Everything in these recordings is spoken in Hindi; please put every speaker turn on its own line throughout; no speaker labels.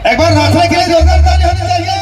एक बार रास्ता के लिए जोरदार ताली होनी चाहिए।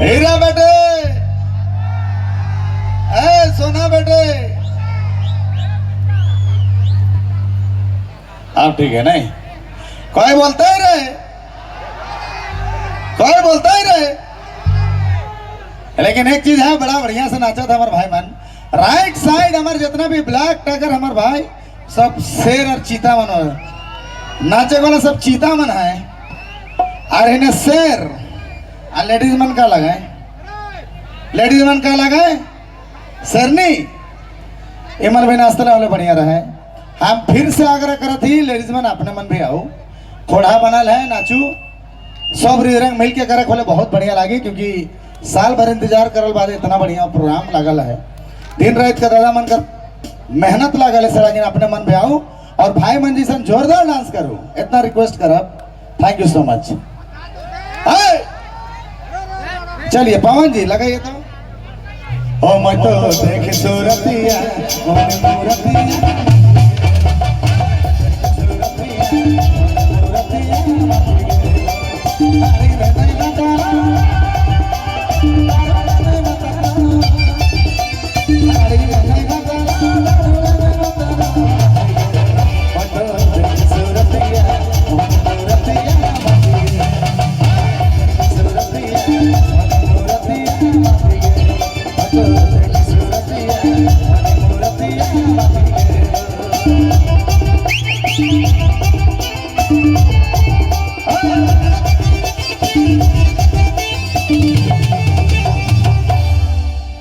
हीरा बेटे, ए सोना बेटे, आप ठीक है नहीं? कोई बोलता ही रहे, कोई बोलता ही रहे। लेकिन एक चीज है, बड़ा बढ़िया से नाचा था हमारे भाई मन। राइट साइड हमारे जितना भी ब्लैक टाइगर हमारे भाई सब शेर और चीता मन हो, नाचे वाला सब चीता मन है और इन्हें शेर। और लेडीज मन का लगाए, लेडीज मन का लगाए शेरनी। एमन भी नाश्ता वाले बढ़िया रहे। हम फिर से आग्रह करत ही लेडीज मन अपने मन भी आओ, खोड़ा बनल है नाचू सब रंग मिल के करे खोले बहुत बढ़िया लागे, क्योंकि साल भर इंतजार करल बाद इतना बढ़िया प्रोग्राम लागल है। दिन रात का दादा मन कर मेहनत लागल है सर, अपने मन भी आओ और भाई मन जैसा जोरदार डांस करो, इतना रिक्वेस्ट करब। Thank you so much. चलिए पवन जी लगाइए तो। ओ मैं तो देख सूरतिया
Good.